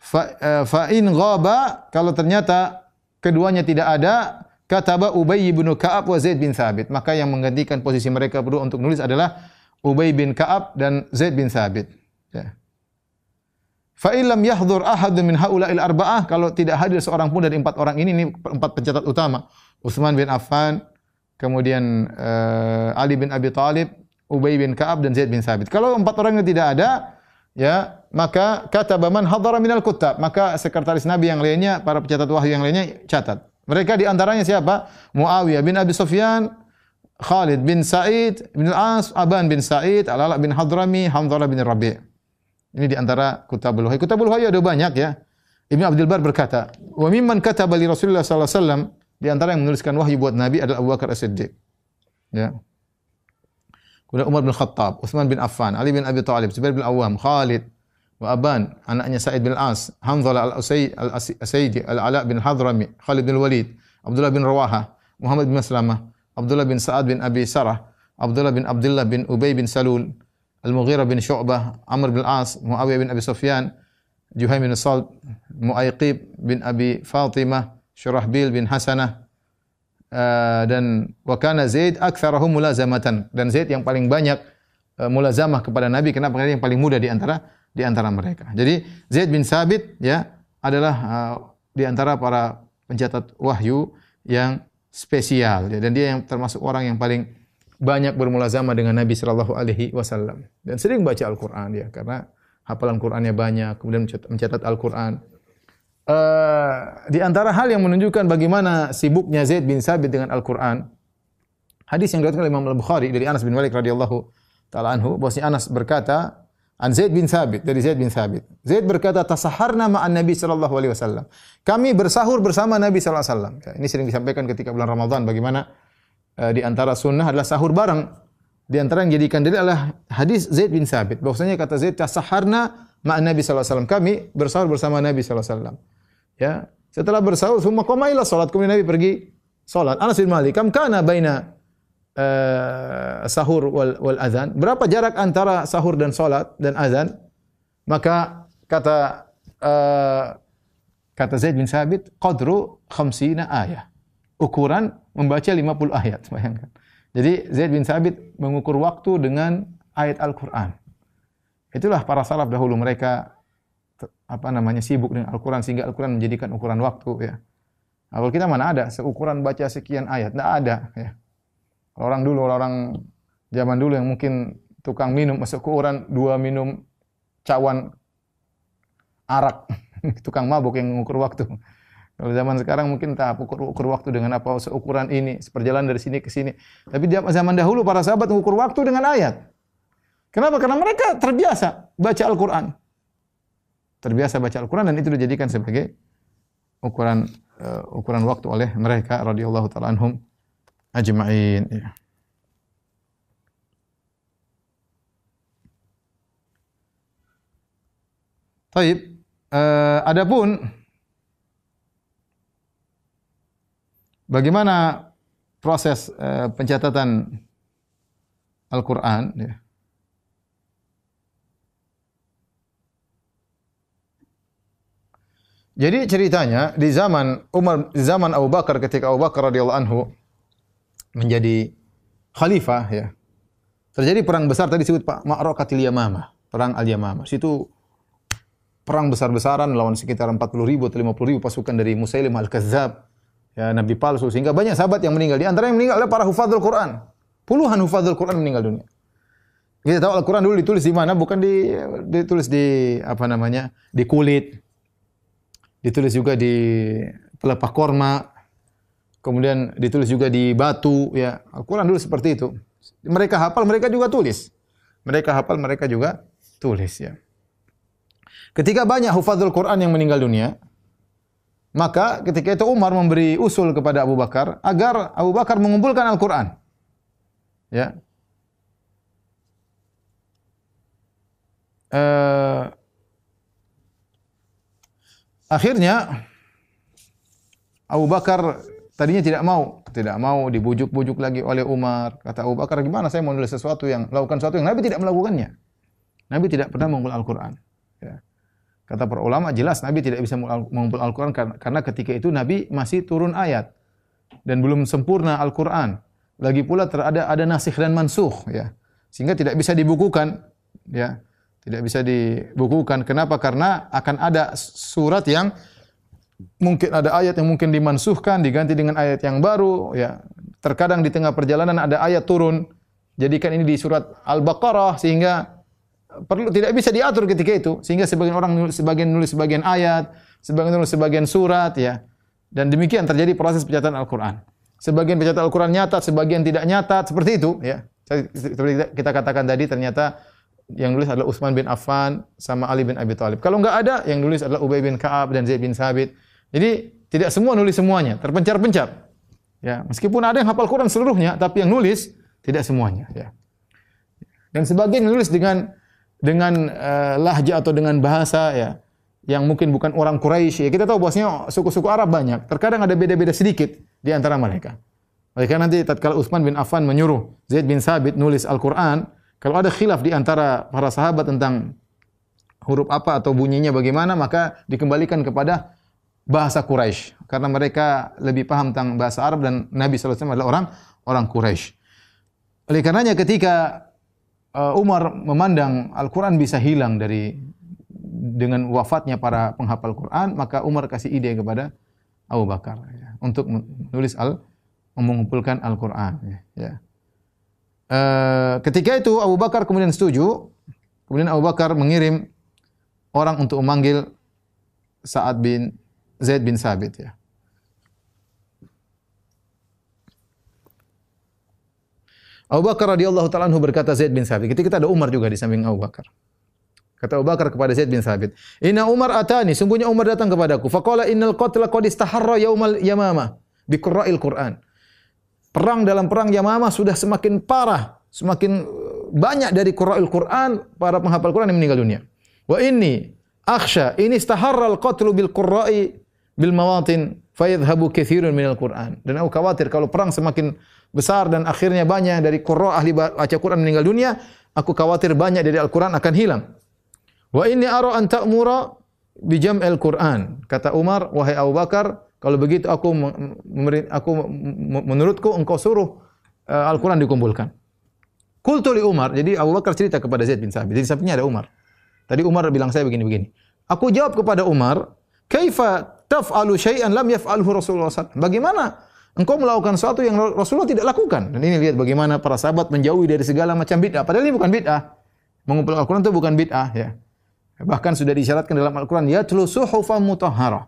Fa in ghaba, kalau ternyata keduanya tidak ada, kataba Ubay bin Ka'ab wa Zaid bin Thabit. Maka yang menggantikan posisi mereka berdua untuk menulis adalah Ubay bin Ka'ab dan Zaid bin Thabit. Ya. Fa illam yahdhur ahadun min haula'il arba'ah, kalau tidak hadir seorang pun dari empat orang ini empat pencatat utama. Utsman bin Affan, kemudian Ali bin Abi Thalib, Ubay bin Ka'ab dan Zaid bin Thabit. Kalau empat orang itu tidak ada, ya, maka kataba man hadara minal kuttab, maka sekretaris Nabi yang lainnya, para pencatat wahyu yang lainnya catat. Mereka di antaranya siapa? Muawiyah bin Abi Sufyan, Khalid bin Sa'id bin Al-As, Aban bin Sa'id, Al-Ala bin Hadrami, Hamzah bin Rabi'. Ini di antara Kutabul Wahyi. Kutabul Wahyi ada banyak, ya. Ibnu Abdul Bar berkata, "Wa mimman kataba li Rasulillah sallallahu alaihi wasallam", di antara yang menuliskan wahyu buat Nabi adalah Abu Bakar As-Siddiq. Ya. Kemudian Umar bin Khattab, Utsman bin Affan, Ali bin Abi Thalib, Zubair bin Awam, Khalid wa Aban, anaknya Sa'id bin Al-As, Hamzah al-Asaydi, Al-Ala bin Hadrami, Khalid bin Walid, Abdullah bin Rawaha, Muhammad bin Maslamah, Abdullah bin Sa'ad bin Abi Sarah, Abdullah bin Ubay bin Salul, Al-Mughirah bin Syu'bah, Amr bin Al-As, Muawiyah bin Abi Sufyan, Juhaym bin Salb, Mu'ayqib bin Abi Fatimah, Syurahbil bin Hasanah, dan wa kana Zaid aktsarahum mulazamatan, dan Zaid yang paling banyak mulazamah kepada Nabi. Kenapa? Karena yang paling muda di antara mereka. Jadi Zaid bin Thabit, ya, adalah di antara para pencatat wahyu yang spesial, ya, dan dia yang termasuk orang yang paling banyak bermulazamah dengan Nabi sallallahu alaihi wasallam dan sering baca Al-Qur'an, ya, karena hafalan Qur'annya banyak, kemudian mencatat Al-Qur'an. Di antara hal yang menunjukkan bagaimana sibuknya Zaid bin Thabit dengan Al-Qur'an, hadis yang diriwayatkan oleh Imam Al-Bukhari dari Anas bin Malik radhiyallahu taala anhu, bahwasanya Anas berkata, An Zaid bin Thabit, dari Zaid bin Thabit. Zaid berkata, "Tasaharna ma'an Nabi sallallahu alaihi wasallam." Kami bersahur bersama Nabi sallallahu alaihi wasallam. Ya, ini sering disampaikan ketika bulan Ramadan bagaimana di antara sunnah adalah sahur bareng. Di antara yang dijadikan dalil adalah hadis Zaid bin Thabit. Bahwasanya kata Zaid, "Tasaharna ma'an Nabi sallallahu alaihi wasallam." Kami bersahur bersama Nabi sallallahu alaihi wasallam. Ya, setelah bersahur, "Tsumma qama ila salat." Kemudian Nabi pergi salat. Anas bin Malik, "Kam kana baina sahur wal azan?" Berapa jarak antara sahur dan salat dan azan? Maka kata Zaid bin Thabit, "Qadru 50 ayat." Ukuran membaca 50 ayat, bayangkan. Jadi Zaid bin Thabit mengukur waktu dengan ayat Al-Qur'an. Itulah para salaf dahulu, mereka sibuk dengan Al-Qur'an sehingga Al-Qur'an menjadikan ukuran waktu, ya. Kalau kita mana ada seukuran baca sekian ayat? Tidak ada, ya. Orang zaman dulu yang mungkin tukang minum masuk ukuran 2 minum cawan arak, tukang mabuk yang mengukur waktu. Kalau zaman sekarang mungkin tak ukur waktu dengan apa seukuran ini, seperjalanan dari sini ke sini. Tapi zaman dahulu para sahabat mengukur waktu dengan ayat. Kenapa? Karena mereka terbiasa baca Al-Quran. Terbiasa baca Al-Quran dan itu dijadikan sebagai ukuran waktu oleh mereka radhiyallahu ta'ala anhum ajma'in. Ya. Taib, adapun bagaimana proses pencatatan Al-Quran, ya. Jadi ceritanya di zaman Abu Bakar, ketika Abu Bakar radhiyallahu anhu menjadi khalifah, ya, terjadi perang besar tadi disebut Ma'rakatil Yamamah, perang Al-Yamamah. Situ perang besar-besaran lawan sekitar 40.000 atau 50.000 pasukan dari Musailimah Al-Kadzdzab, ya, nabi palsu, sehingga banyak sahabat yang meninggal. Di antara yang meninggal adalah para hufadzul Quran. Puluhan hufadzul Quran meninggal dunia. Kita tahu Al-Quran dulu ditulis di mana? Bukan ditulis di di kulit. Ditulis juga di pelepah korma. Kemudian ditulis juga di batu, ya. Al-Quran dulu seperti itu. Mereka hafal, mereka juga tulis. Mereka hafal, mereka juga tulis, ya. Ketika banyak hufadzul Quran yang meninggal dunia, maka ketika itu Umar memberi usul kepada Abu Bakar agar Abu Bakar mengumpulkan Al-Quran. Ya. Akhirnya Abu Bakar tadinya tidak mau dibujuk-bujuk lagi oleh Umar. Kata Abu Bakar, "Gimana saya mau nulis lakukan sesuatu yang Nabi tidak melakukannya?" Nabi tidak pernah mengumpul Al-Quran. Ya. Kata para ulama, jelas Nabi tidak bisa mengumpul Al-Quran karena ketika itu Nabi masih turun ayat dan belum sempurna Al-Quran. Lagi pula ada nasikh dan mansukh, ya. Sehingga tidak bisa dibukukan, ya. Tidak bisa dibukukan. Kenapa? Karena akan ada surat yang mungkin ada ayat yang mungkin dimansuhkan, diganti dengan ayat yang baru, ya. Terkadang di tengah perjalanan ada ayat turun, jadikan ini di surat Al-Baqarah, sehingga tidak bisa diatur ketika itu, sehingga sebagian orang nulis sebagian ayat, sebagian nulis sebagian surat, ya. Dan demikian terjadi proses pencatatan Al-Quran. Sebagian pencatatan Al-Quran nyatat, sebagian tidak nyatat, seperti itu, ya. Seperti kita katakan tadi, ternyata yang nulis adalah Utsman bin Affan sama Ali bin Abi Thalib. Kalau enggak ada, yang nulis adalah Ubay bin Ka'ab dan Zaid bin Thabit. Jadi tidak semua nulis semuanya, terpencar-pencar. Ya, meskipun ada yang hafal Quran seluruhnya, tapi yang nulis tidak semuanya, ya. Dan sebagian nulis dengan lahja atau dengan bahasa, ya, yang mungkin bukan orang Quraisy. Ya, kita tahu bahwasanya suku-suku Arab banyak. Terkadang ada beda-beda sedikit di antara mereka. Mereka nanti tatkala Utsman bin Affan menyuruh Zaid bin Thabit nulis Al-Quran, kalau ada khilaf di antara para sahabat tentang huruf apa atau bunyinya bagaimana, maka dikembalikan kepada bahasa Quraisy karena mereka lebih paham tentang bahasa Arab dan Nabi sallallahu alaihi wasallam adalah orang Quraisy. Oleh karenanya ketika Umar memandang Al-Quran bisa hilang dengan wafatnya para penghafal Quran, maka Umar kasih ide kepada Abu Bakar, ya, untuk mengumpulkan Al-Quran, ya. Ketika itu Abu Bakar kemudian setuju. Kemudian Abu Bakar mengirim orang untuk memanggil Zaid bin Thabit, ya. Abu Bakar radhiyallahu ta'ala anhu berkata Zaid bin Thabit. Ketika kita ada Umar juga di samping Abu Bakar. Kata Abu Bakar kepada Zaid bin Thabit, "Inna Umar atani, sungguhnya Umar datang kepadaku. Faqala innal qatla qad istaharra yaumal Yamamah bi qira'il Qur'an." Perang dalam perang Yamamah sudah semakin parah, semakin banyak dari qira'il Qur'an, para penghafal Quran yang meninggal dunia. Wa inni akhsha in istaharra al-qatlu bil qurra'i bil mawatin fayadhhabu katsirun minal Qur'an. Dan aku khawatir kalau perang semakin besar dan akhirnya banyak dari qurra ahli baca Quran meninggal dunia, aku khawatir banyak dari Al-Quran akan hilang. Wa inni ara an ta'mura bi jam'il Qur'an. Kata Umar, wahai Abu Bakar, kalau begitu menurutku engkau suruh Al-Quran dikumpulkan. Qultu li Umar, jadi Abu Bakar cerita kepada Zaid bin Thabit. Di sampingnya ada Umar. Tadi Umar bilang saya begini-begini. Aku jawab kepada Umar, "Kaifa taf'alu syai'an lam yaf'alhu Rasulullah sallallahu alaihi wasallam?" Bagaimana engkau melakukan sesuatu yang Rasulullah tidak lakukan? Dan ini lihat bagaimana para sahabat menjauhi dari segala macam bid'ah. Padahal ini bukan bid'ah. Mengumpul Al-Quran itu bukan bid'ah, ya. Bahkan sudah disyaratkan dalam Al-Quran, yatlu suhufan mutahharah.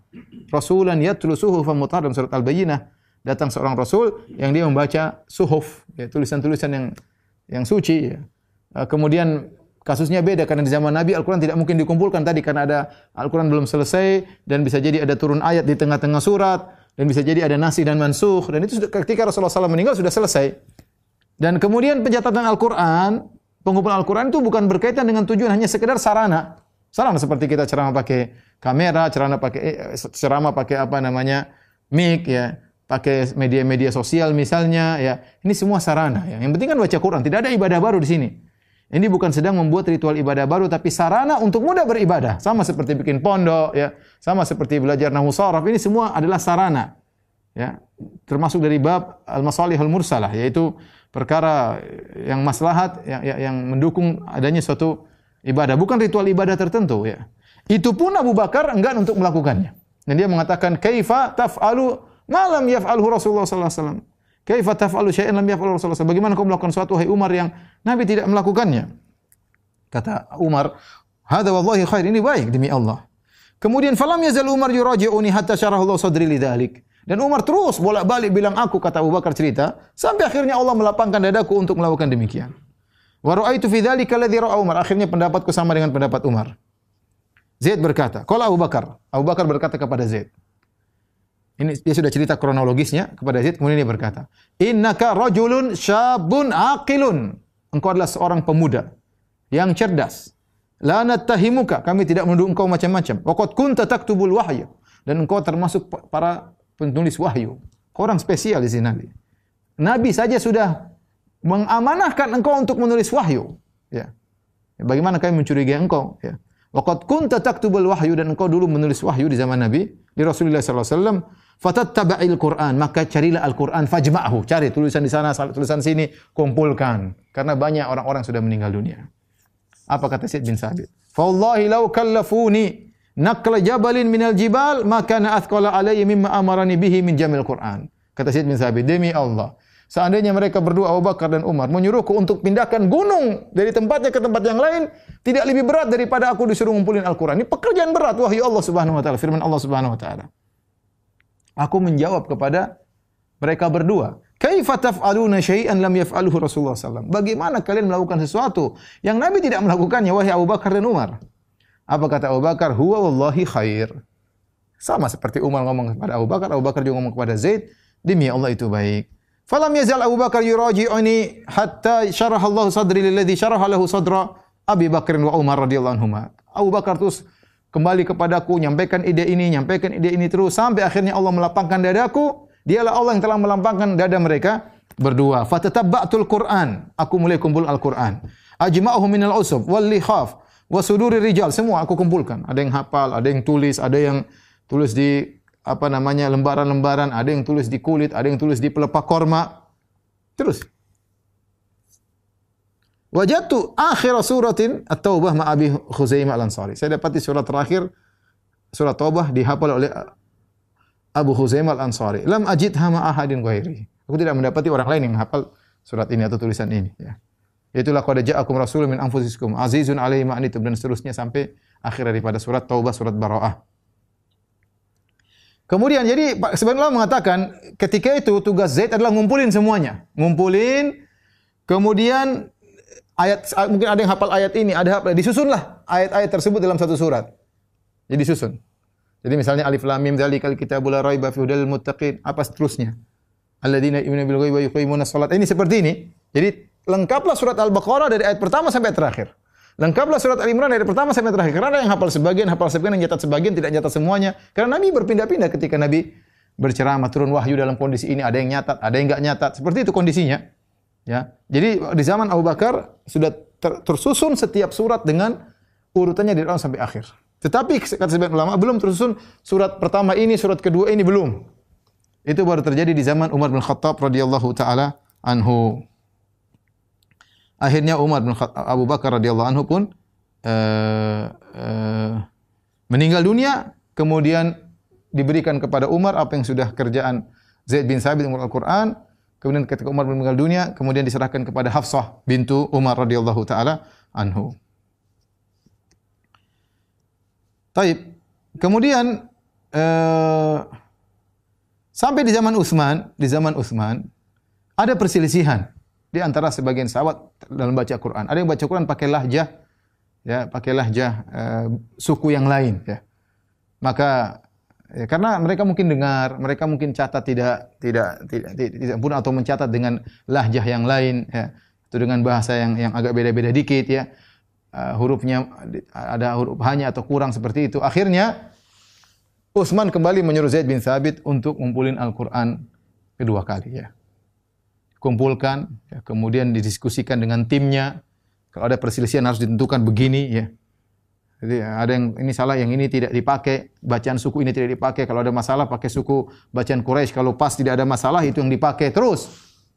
Rasulan yatlu suhufan mutahharah, dalam surat Al-Bayyinah. Datang seorang rasul yang dia membaca suhuf, ya, tulisan-tulisan yang suci, ya. Kemudian kasusnya beda karena di zaman Nabi Al-Quran tidak mungkin dikumpulkan tadi karena ada Al-Quran belum selesai dan bisa jadi ada turun ayat di tengah-tengah surat dan bisa jadi ada nasikh dan mansukh, dan itu sudah ketika Rasulullah SAW meninggal sudah selesai. Dan kemudian pencatatan Al-Quran, pengumpulan Al-Quran itu bukan berkaitan dengan tujuan hanya sekedar sarana. Sarana seperti kita ceramah pakai kamera, ceramah pakai apa namanya mic, ya, pakai media-media sosial misalnya, ya. Ini semua sarana, ya. Yang penting kan baca Quran, tidak ada ibadah baru di sini. Ini bukan sedang membuat ritual ibadah baru, tapi sarana untuk mudah beribadah. Sama seperti bikin pondok, ya. Sama seperti belajar nahwu sharaf. Ini semua adalah sarana, ya. Termasuk dari bab al-masalihul mursalah, yaitu perkara yang maslahat, yang mendukung adanya suatu ibadah, bukan ritual ibadah tertentu, ya. Itu pun Abu Bakar enggan untuk melakukannya. Dan dia mengatakan, "Kaifa taf'alu ma lam yaf'alhu Rasulullah sallallahu alaihi wasallam?" Kaifa taf'alu syai'an lam yaf'alhu Rasulullah sallallahu alaihi wasallam? Bagaimana kau melakukan sesuatu wahai Umar yang Nabi tidak melakukannya? Kata Umar, "Hadza wallahi khair." Ini baik demi Allah. Kemudian falam yazal Umar yuraji'uni hatta syaraha Allah sadri lidzalik. Dan Umar terus bolak-balik bilang aku, kata Abu Bakar cerita, sampai akhirnya Allah melapangkan dadaku untuk melakukan demikian. Wa ra'aitu fi dzalika alladhi ra'a Umar. Akhirnya pendapatku sama dengan pendapat Umar. Zaid berkata, qala Abu Bakar. Abu Bakar berkata kepada Zaid. Ini dia sudah cerita kronologisnya kepada Zaid, kemudian dia berkata, "Innaka rajulun syabun aqilun." Engkau adalah seorang pemuda yang cerdas. La nattahimuka, kami tidak menuduh engkau macam-macam. Wa qad kunta taktubul wahya, dan engkau termasuk para penulis wahyu. Kau orang spesial di sini Nabi. Nabi saja sudah mengamanahkan engkau untuk menulis wahyu, ya. Bagaimana kami mencurigai engkau, ya. Wa qad kunta taktubul wahyu, dan engkau dulu menulis wahyu di zaman Nabi, di Rasulullah sallallahu alaihi wasallam. Fatattaba'il Qur'an, maka carilah Al-Qur'an, fajma'hu, cari tulisan di sana, tulisan sini, kumpulkan, karena banyak orang-orang sudah meninggal dunia. Apa kata Zaid bin Thabit? Fa wallahi law kallafuni naqla jabalin minal jibal ma kana athqala alayya mimma amarani bihi min jamil Qur'an. Kata Zaid bin Thabit, demi Allah, seandainya mereka berdua Abu Bakar dan Umar menyuruhku untuk pindahkan gunung dari tempatnya ke tempat yang lain, tidak lebih berat daripada aku disuruh ngumpulin Al-Quran. Ini pekerjaan berat, wahyu Allah Subhanahu wa taala, firman Allah Subhanahu wa taala. Aku menjawab kepada mereka berdua, "Kaifa taf'aluna syai'an lam yaf'alhu Rasulullah sallallahu alaihi wasallam?" Bagaimana kalian melakukan sesuatu yang Nabi tidak melakukannya, wahai Abu Bakar dan Umar? Apa kata Abu Bakar? "Huwa wallahi khair." Sama seperti Umar ngomong kepada Abu Bakar juga ngomong kepada Zaid, demi Allah itu baik. Falam yazal Abu Bakar yuraji'uni hatta syaraha Allah sadri lilladzi syaraha lahu sadra Abi Bakr wa Umar radhiyallahu anhuma. Abu Bakar terus kembali kepadaku, nyampaikan ide ini terus sampai akhirnya Allah melapangkan dadaku. Dialah Allah yang telah melapangkan dada mereka berdua. Fatatabba'tul Qur'an, aku mulai kumpul Al-Qur'an. Ajma'uhu minal usub wal likhaf wa suduri rijal, semua aku kumpulkan. Ada yang hafal, ada yang tulis, ada yang tulis di apa namanya lembaran-lembaran, ada yang tulis di kulit, ada yang tulis di pelepah korma. Terus wajadtu akhir suratin At-Taubah ma Abi Khuzaimah Al-Ansari. Saya dapati surat terakhir surat Taubah dihafal oleh Abu Khuzaimah Al-Ansari. Lam ajidha ma ahadin ghairi. Aku tidak mendapati orang lain yang menghafal surat ini atau tulisan ini, ya. Yaitulah qad ja'akum rasulun min anfusikum azizun 'alaihi ma anittum, dan seterusnya sampai akhir daripada surat Taubah, surat Bara'ah. Kemudian jadi sebenarnya mengatakan ketika itu tugas Zaid adalah ngumpulin semuanya. Ngumpulin, kemudian Mungkin ada yang hafal ayat ini, ada hafal, disusunlah ayat-ayat tersebut dalam satu surat. Jadi disusun. Jadi misalnya alif lam mim dzalikal kitabul la raiba fihi hudal muttaqin, apa seterusnya? Alladzina yu'minuna bil ghaibi wa yuqimuna shalat. Ini seperti ini. Jadi lengkaplah surat Al-Baqarah dari ayat pertama sampai terakhir. Lengkaplah surat Al-Imran dari pertama sampai terakhir. Karena ada yang hafal sebagian, yang nyatat sebagian, tidak nyatat semuanya. Karena Nabi berpindah-pindah ketika Nabi berceramah, turun wahyu dalam kondisi ini, ada yang nyatat, ada yang enggak nyatat. Seperti itu kondisinya. Ya. Jadi di zaman Abu Bakar sudah tersusun setiap surat dengan urutannya dari awal sampai akhir. Tetapi kata sebagian ulama belum tersusun surat pertama ini, surat kedua ini belum. Itu baru terjadi di zaman Umar bin Khattab radhiyallahu taala anhu. Akhirnya Abu Bakar radhiyallahu anhu pun meninggal dunia, kemudian diberikan kepada Umar apa yang sudah kerjaan Zaid bin Sabit yang Al-Qur'an. Kemudian ketika Umar meninggal dunia, kemudian diserahkan kepada Hafsah bintu Umar radhiyallahu taala anhu. Taib. Kemudian sampai di zaman Utsman ada perselisihan di antara sebagian sahabat dalam baca Quran. Ada yang baca Quran pakai lahjah, ya, suku yang lain, ya. Maka ya, karena mereka mungkin dengar, mereka mungkin catat tidak sempurna atau mencatat dengan lahjah yang lain, ya. Itu dengan bahasa yang agak beda-beda dikit, ya. Hurufnya ada huruf hanya atau kurang seperti itu. Akhirnya Utsman kembali menyuruh Zaid bin Thabit untuk ngumpulin Al-Qur'an kedua kali, ya. Kumpulkan, ya, kemudian didiskusikan dengan timnya. Kalau ada perselisihan harus ditentukan begini, ya. Jadi ada yang ini salah, yang ini tidak dipakai, bacaan suku ini tidak dipakai. Kalau ada masalah pakai suku bacaan Quraisy, kalau pas tidak ada masalah itu yang dipakai. Terus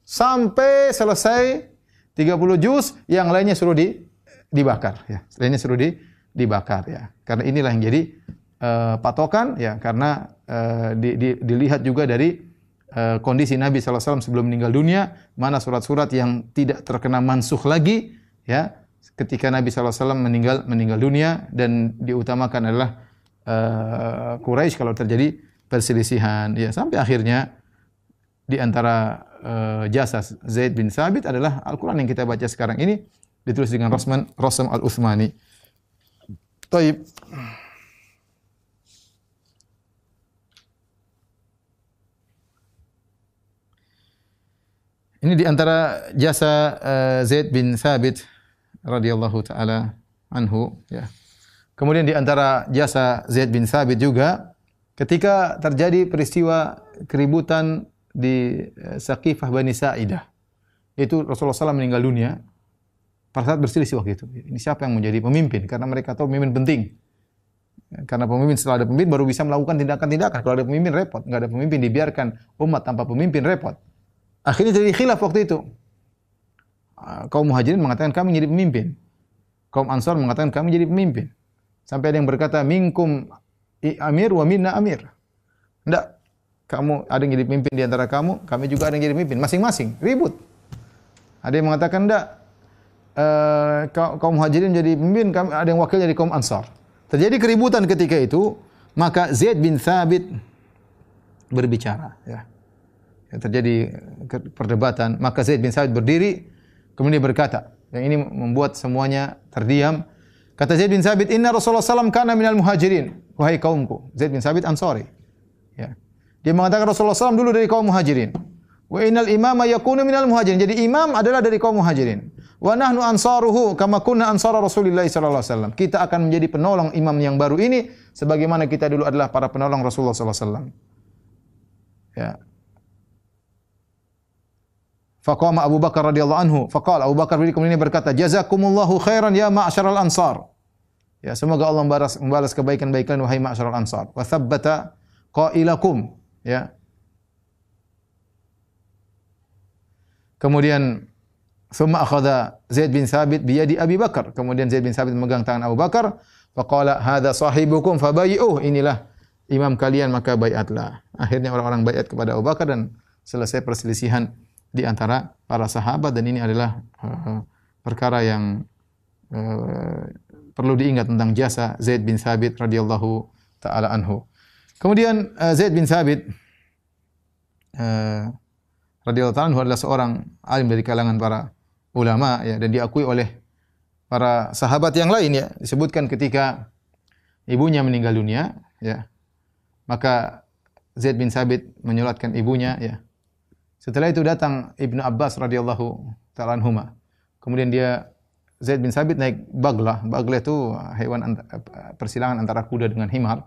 sampai selesai 30 juz, yang lainnya suruh dibakar, ya. Lainnya suruh dibakar, ya. Karena inilah yang jadi patokan, ya, karena dilihat juga dari kondisi Nabi SAW sebelum meninggal dunia, mana surat-surat yang tidak terkena mansukh lagi, ya, ketika Nabi SAW meninggal dunia, dan diutamakan adalah Quraisy kalau terjadi perselisihan, ya, sampai akhirnya di antara jasa Zaid bin Sabit adalah Al-Quran yang kita baca sekarang ini ditulis dengan Rasm Al-Utsmani. Taib. Ini di antara jasa Zaid bin Thabit radhiyallahu taala anhu, ya. Kemudian di antara jasa Zaid bin Thabit juga ketika terjadi peristiwa keributan di Saqifah Bani Sa'idah. Itu Rasulullah SAW meninggal dunia. Pada saat berselisih waktu itu. Ini siapa yang menjadi pemimpin? Karena mereka tahu pemimpin penting. Karena pemimpin, setelah ada pemimpin baru bisa melakukan tindakan-tindakan. Kalau ada pemimpin repot. Enggak ada pemimpin dibiarkan umat tanpa pemimpin repot. Akhirnya jadi khilaf waktu itu. Kaum Muhajirin mengatakan kami jadi pemimpin. Kaum Ansar mengatakan kami jadi pemimpin. Sampai ada yang berkata minkum amir wa minna amir. Enggak, kamu ada yang jadi pemimpin di antara kamu, kami juga ada yang jadi pemimpin. Masing-masing ribut. Ada yang mengatakan enggak, kaum Muhajirin jadi pemimpin, ada yang wakil dari kaum Ansar. Terjadi keributan ketika itu, maka Zaid bin Thabit berbicara, ya. Terjadi perdebatan, maka Zaid bin Thabit berdiri kemudian berkata, yang ini membuat semuanya terdiam. Kata Zaid bin Thabit, "Inna Rasulullah SAW kana minal muhajirin." Wahai kaumku, Zaid bin Thabit Ansari, ya. Dia mengatakan Rasulullah SAW dulu dari kaum Muhajirin. Wa innal imama yakunu minal muhajirin. Jadi imam adalah dari kaum Muhajirin. Wa nahnu ansaruhu kama kunna ansara Rasulillah sallallahu alaihi wasallam. Kita akan menjadi penolong imam yang baru ini sebagaimana kita dulu adalah para penolong Rasulullah sallallahu alaihi wasallam. Ya. Faqama Abu Bakar radhiyallahu anhu, faqala Abu Bakar kemudian berkata, "Jazakumullahu khairan ya ma'syaral ansar." Ya, semoga Allah membalas kebaikan-baikan wahai ma'syaral ansar. Wa tsabbata qailakum, ya. Kemudian thumma akhadha Zaid bin Thabit bi yadi Abi Bakar. Kemudian Zaid bin Thabit memegang tangan Abu Bakar, faqala hadza sahibukum fabay'uh. Inilah imam kalian maka baiatlah. Akhirnya orang-orang baiat kepada Abu Bakar dan selesai perselisihan di antara para sahabat, dan ini adalah perkara yang perlu diingat tentang jasa Zaid bin Thabit radhiyallahu taala anhu. Kemudian Zaid bin Thabit radhiyallahu ta'ala anhu adalah seorang alim dari kalangan para ulama ya, dan diakui oleh para sahabat yang lain ya. Disebutkan ketika ibunya meninggal dunia ya, maka Zaid bin Sabit menyolatkan ibunya ya. Setelah itu datang Ibnu Abbas radhiyallahu ta'ala anhuma. Kemudian Zaid bin Sabit naik baglah. Baglah itu hewan persilangan antara kuda dengan himar.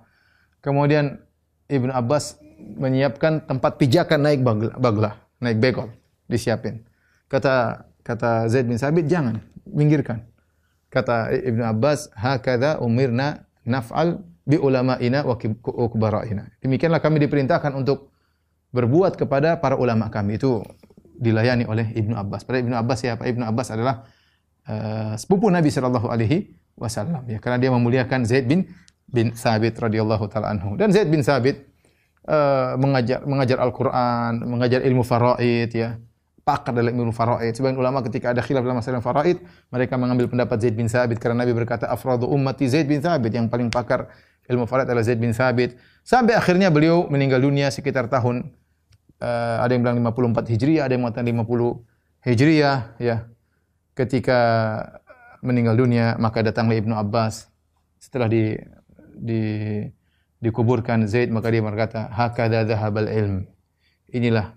Kemudian Ibnu Abbas menyiapkan tempat pijakan naik baglah, naik begol, disiapin. Kata Zaid bin Sabit, jangan, minggirkan. Kata Ibnu Abbas, hakadha umirna naf'al bi ulama'ina wa kubara'ina. Demikianlah kami diperintahkan untuk berbuat kepada para ulama kami. Itu dilayani oleh Ibnu Abbas. Pada Ibnu Abbas siapa? Ibnu Abbas adalah sepupu Nabi sallallahu alaihi wasallam ya, karena dia memuliakan Zaid bin Sabit radhiyallahu taala anhu. Dan Zaid bin Sabit mengajar Al-Qur'an, mengajar ilmu faraid ya. Pakar dalam ilmu faraid. Sebagian ulama ketika ada khilaf dalam masalah faraid, mereka mengambil pendapat Zaid bin Sabit karena Nabi berkata afradu ummati Zaid bin Sabit, yang paling pakar ilmu faraid adalah Zaid bin Sabit. Sampai akhirnya beliau meninggal dunia sekitar tahun ada yang bilang 54 Hijriah, ada yang mengatakan 50 Hijriah ya. Ketika meninggal dunia, maka datanglah Ibnu Abbas. Setelah dikuburkan Zaid, maka dia berkata, hakadha dhahabal ilm. Inilah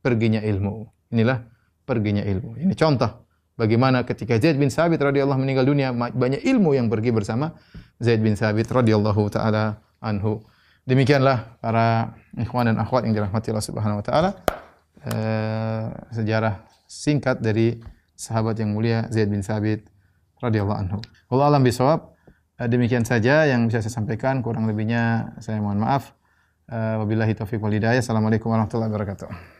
perginya ilmu. Inilah perginya ilmu. Ini contoh bagaimana ketika Zaid bin Sabit radhiyallahu meninggal dunia, banyak ilmu yang pergi bersama Zaid bin Sabit radhiyallahu taala anhu. Demikianlah para ikhwan dan akhwat yang dirahmati Allah Subhanahu wa taala, sejarah singkat dari sahabat yang mulia Zaid bin Sabit radhiyallahu anhu. Wallahu a'lam bishawab. Demikian saja yang bisa saya sampaikan, kurang lebihnya saya mohon maaf. Wabillahi taufiq wal hidayah. Assalamualaikum warahmatullahi wabarakatuh.